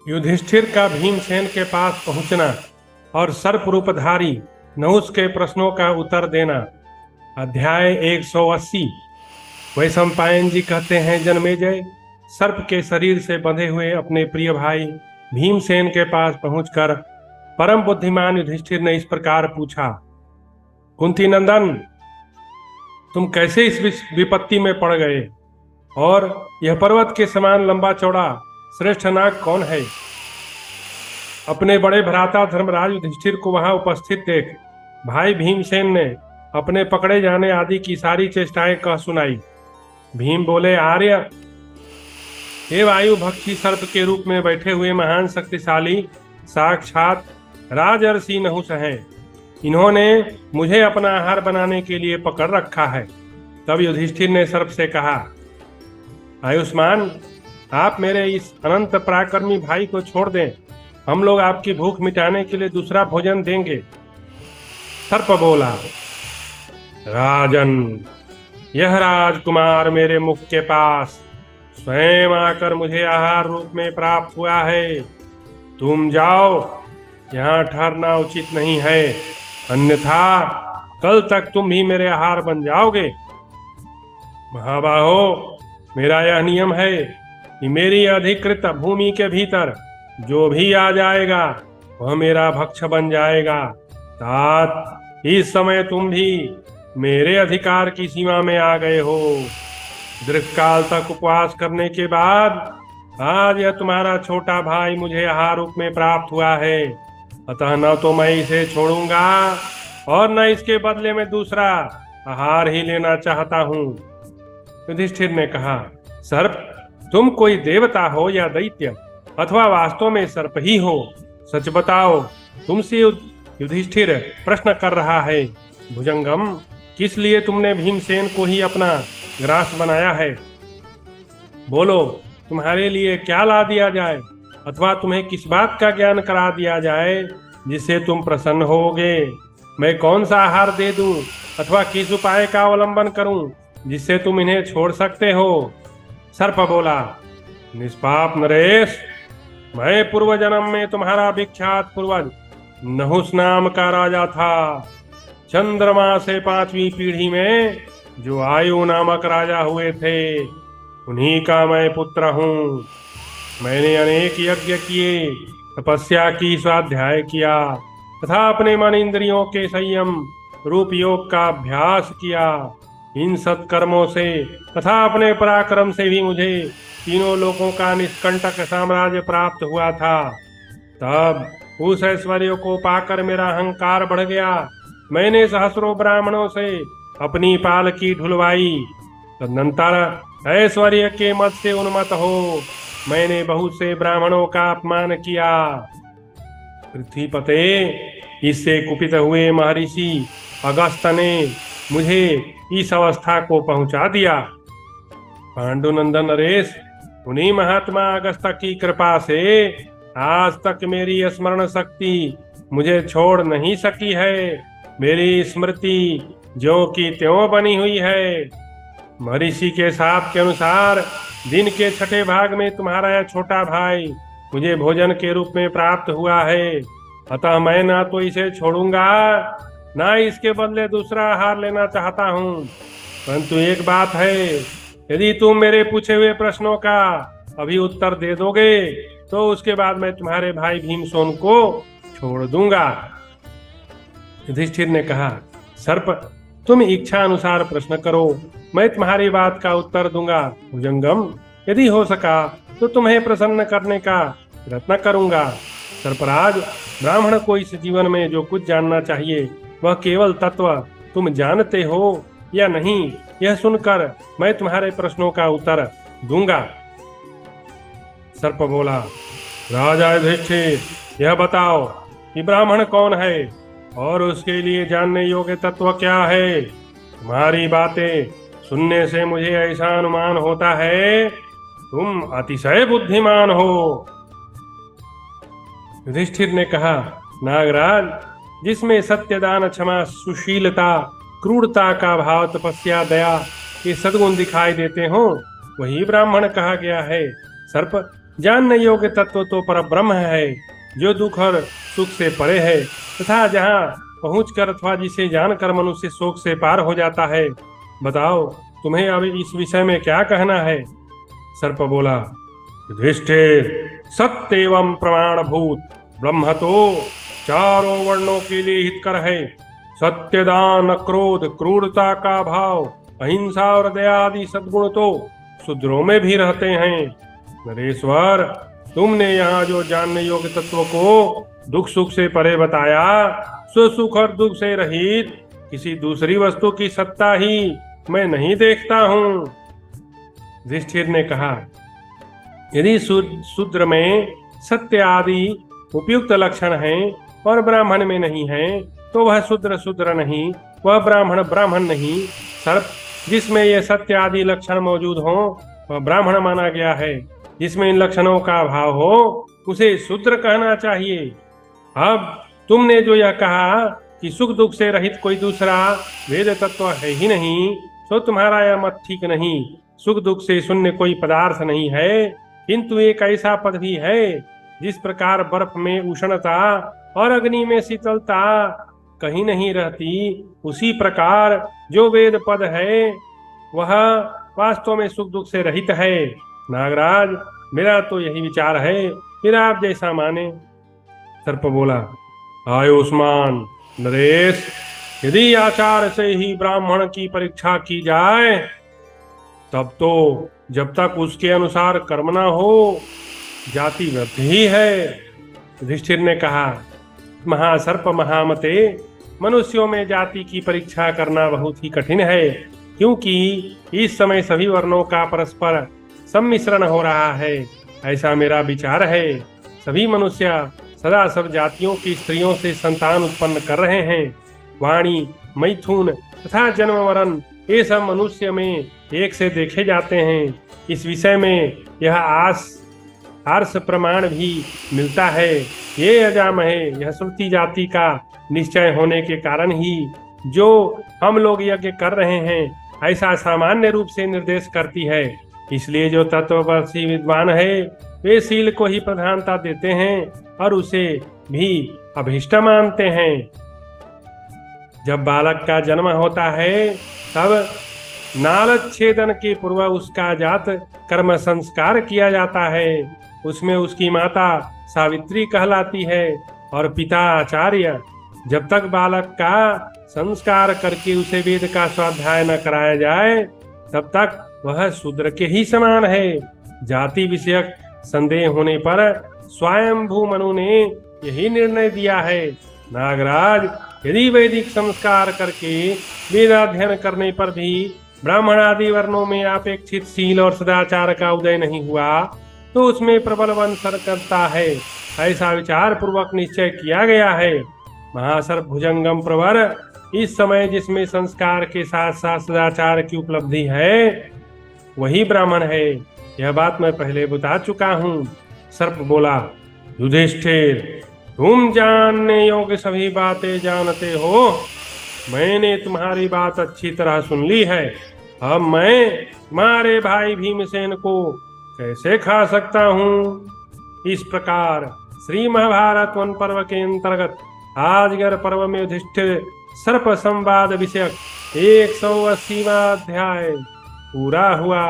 युधिष्ठिर का भीमसेन के पास पहुंचना और सर्प रूपधारी नहुस के प्रश्नों का उत्तर देना। अध्याय 180। वैशंपायन जी कहते हैं, जन्मेजय, सर्प के शरीर से बंधे हुए अपने प्रिय भाई भीमसेन के पास पहुंचकर परम बुद्धिमान युधिष्ठिर ने इस प्रकार पूछा, कुंती नंदन, तुम कैसे इस विपत्ति में पड़ गए? और यह पर्वत के समान लंबा चौड़ा श्रेष्ठ नाग कौन है? अपने बड़े भ्राता धर्मराज युधिष्ठिर को वहां उपस्थित देख भाई भीमसेन ने अपने पकड़े जाने आदि की सारी चेष्टाएं कह सुनाई। भीम बोले, आर्य, हे वायु भक्षी सर्प के रूप में बैठे हुए महान शक्तिशाली साक्षात राजर्षि नहुस हैं। इन्होंने मुझे अपना आहार बनाने के लिए पकड़ रखा है। तब युधिष्ठिर ने सर्प से कहा, आयुष्मान, आप मेरे इस अनंत पराक्रमी भाई को छोड़ दें। हम लोग आपकी भूख मिटाने के लिए दूसरा भोजन देंगे। सर्प बोला, राजन, यह राजकुमार मेरे मुख के पास स्वयं आकर मुझे आहार रूप में प्राप्त हुआ है। तुम जाओ, यहाँ ठहरना उचित नहीं है, अन्यथा कल तक तुम ही मेरे आहार बन जाओगे। महाबाहो, मेरा यह नियम है कि मेरी अधिकृत भूमि के भीतर जो भी आ जाएगा वह मेरा भक्ष बन जाएगा। तात, इस समय तुम भी मेरे अधिकार की सीमा में आ गए हो। दीर्घकाल तक उपवास करने के बाद आज यह तुम्हारा छोटा भाई मुझे आहार रूप में प्राप्त हुआ है। अतः न तो मैं इसे छोड़ूंगा और न इसके बदले में दूसरा आहार ही लेना चाहता हूँ। युधिष्ठिर ने कहा, सर्प, तुम कोई देवता हो या दैत्य, अथवा वास्तव में सर्प ही हो? सच बताओ। तुमसे युधिष्ठिर प्रश्न कर रहा है। भुजंगम, किस लिए तुमने भीमसेन को ही अपना ग्रास बनाया है? बोलो, तुम्हारे लिए क्या ला दिया जाए, अथवा तुम्हें किस बात का ज्ञान करा दिया जाए जिससे तुम प्रसन्न होगे? मैं कौन सा आहार दे दूं, अथवा किस उपाय का अवलंबन करूं जिससे तुम इन्हें छोड़ सकते हो? सर्प बोला, निष्पाप नरेश, मैं पूर्व जन्म में तुम्हारा विख्यात पूर्वज नहुस नाम का राजा था। चंद्रमा से 5वीं पीढ़ी में जो आयु नामक राजा हुए थे, उन्हीं का मैं पुत्र हूँ। मैंने अनेक यज्ञ किए, तपस्या की, स्वाध्याय किया तथा अपने मन इंद्रियों के संयम रूप योग का अभ्यास किया। इन सत्कर्मों से तथा अपने पराक्रम से भी मुझे तीनों लोकों का निष्कंटक साम्राज्य प्राप्त हुआ था। तब उस ऐश्वर्य को पाकर मेरा अहंकार बढ़ गया। मैंने सहस्रों ब्राह्मणों से अपनी पालकी ढुलवाई। तदनंतर ऐश्वर्य के मद से उन्मत्त हो मैंने बहुत से ब्राह्मणों का अपमान किया। पृथ्वीपते, इससे कुपित हुए महर्षि अगस्त्य ने मुझे इस अवस्था को पहुंचा दिया। पांडुनंदन नरेश, उन्हीं महात्मा अगस्त्य की कृपा से आज तक मेरी स्मरण शक्ति मुझे छोड़ नहीं सकी है। मेरी स्मृति ज्यों की त्यों बनी हुई है। महर्षि के शाप के अनुसार दिन के 6ठे भाग में तुम्हारा यह छोटा भाई मुझे भोजन के रूप में प्राप्त हुआ है। अतः मैं ना तो इसे छोड़ूंगा, ना इसके बदले दूसरा आहार लेना चाहता हूँ। परंतु एक बात है, यदि तुम मेरे पूछे हुए प्रश्नों का अभी उत्तर दे दोगे तो उसके बाद मैं तुम्हारे भाई भीमसेन को छोड़ दूंगा। युधिष्ठिर ने कहा, सर्प, तुम इच्छा अनुसार प्रश्न करो, मैं तुम्हारी बात का उत्तर दूंगा। भुजंगम, यदि हो सका तो तुम्हें प्रसन्न करने का प्रयत्न करूंगा। सर्पराज, ब्राह्मण को इस जीवन में जो कुछ जानना चाहिए वह केवल तत्व तुम जानते हो या नहीं, यह सुनकर मैं तुम्हारे प्रश्नों का उत्तर दूंगा। सर्प बोला, राजा युधिष्ठिर, यह बताओ कि ब्राह्मण कौन है और उसके लिए जानने योग्य तत्व क्या है? तुम्हारी बातें सुनने से मुझे ऐसा अनुमान होता है तुम अतिशय बुद्धिमान हो। युधिष्ठिर ने कहा, नागराज, जिसमें सत्यदान, क्षमा, सुशीलता, क्रूरता का भाव, तपस्या, दया ये सद्गुण दिखाई देते हो वही ब्राह्मण कहा गया है। सर्प, जानने योग्य तत्व तो परब्रह्म है, जो दुख और सुख से परे है, तथा जहाँ पहुंचकर अथवा जिसे जानकर मनुष्य शोक से पार हो जाता है। बताओ, तुम्हें अब इस विषय में क्या कहना है? सर्प बोला, युधिष्ठिर, सत्य एवं प्रमाणभूत ब्रह्म तो चारों वर्णों के लिए हितकर है। सत्य, दान, क्रोध, क्रूरता का भाव, अहिंसा और दया आदि सद्गुण तो शूद्रों में भी रहते हैं। नरेश्वर, तुमने यहाँ जो जानने योग्य तत्व को दुख सुख से परे बताया, सो सुख और दुख से रहित किसी दूसरी वस्तु की सत्ता ही मैं नहीं देखता हूँ। युधिष्ठिर ने कहा, यदि शूद्र में सत्य आदि उपयुक्त लक्षण हैं और ब्राह्मण में नहीं है, तो वह शूद्र नहीं, वह ब्राह्मण नहीं। सर्प, जिसमें ये सत्य आदि लक्षण मौजूद हो वह ब्राह्मण माना गया है। जिसमें इन लक्षणों का अभाव हो उसे शूद्र कहना चाहिए। अब तुमने जो यह कहा कि सुख दुख से रहित कोई दूसरा वेद तत्व है ही नहीं, तो तुम्हारा यह मत ठीक नहीं। सुख दुख से शून्य कोई पदार्थ नहीं है, किंतु एक ऐसा पद भी है जिस प्रकार बर्फ में उष्णता और अग्नि में शीतलता कहीं नहीं रहती, उसी प्रकार जो वेद पद है वह वास्तव में सुख दुख से रहित है। नागराज, मेरा तो यही विचार है, फिर आप जैसा माने। सर्प बोला, आयुष्मान नरेश, यदि आचार से ही ब्राह्मण की परीक्षा की जाए, तब तो जब तक उसके अनुसार कर्म न हो, जाति वृद्धि ही है। युधिष्ठिर ने कहा, महासर्प महामते, मनुष्यों में जाति की परीक्षा करना बहुत ही कठिन है, क्योंकि इस समय सभी वर्णों का परस्पर सम्मिश्रण हो रहा है। ऐसा मेरा विचार है। सभी मनुष्य सदा सब जातियों की स्त्रियों से संतान उत्पन्न कर रहे हैं। वाणी, मैथुन तथा जन्म वरण ये सब मनुष्य में एक से देखे जाते हैं। इस विषय में यह आर्ष प्रमाण भी मिलता है। ये अजामहे, यह श्रुति जाति का निश्चय होने के कारण ही जो हम लोग यज्ञ कर रहे हैं ऐसा सामान्य रूप से निर्देश करती है। इसलिए जो तत्वदर्शी विद्वान है वे शील को ही प्रधानता देते हैं और उसे भी अभिष्ट मानते हैं। जब बालक का जन्म होता है तब नालच्छेदन के पूर्व उसका जात कर्म संस्कार किया जाता है। उसमें उसकी माता सावित्री कहलाती है और पिता आचार्य। जब तक बालक का संस्कार करके उसे वेद का स्वाध्याय न कराया जाए तब तक वह शूद्र के ही समान है। जाति विषयक संदेह होने पर स्वयंभू मनु ने यही निर्णय दिया है। नागराज, यदि वैदिक संस्कार करके वेदाध्ययन करने पर भी ब्राह्मण आदि वर्णों में अपेक्षित शील और सदाचार का उदय नहीं हुआ तो उसमें प्रबल वंश करता है, ऐसा विचार पूर्वक निश्चय किया गया है। महासर्प भुजंगम प्रवर, इस समय जिसमें संस्कार के साथ साथ सदाचार की उपलब्धि है वही ब्राह्मण है। यह बात मैं पहले बता चुका हूँ। सर्प बोला, युधिष्ठिर, तुम जानने योग्य सभी बातें जानते हो। मैंने तुम्हारी बात अच्छी तरह सुन ली है। अब मैं तुम्हारे भाई भीमसेन को कैसे खा सकता हूँ? इस प्रकार श्री महाभारत वन पर्व के अंतर्गत आजगर पर्व में युधिष्ठिर सर्प संवाद विषयक 180वां अध्याय पूरा हुआ।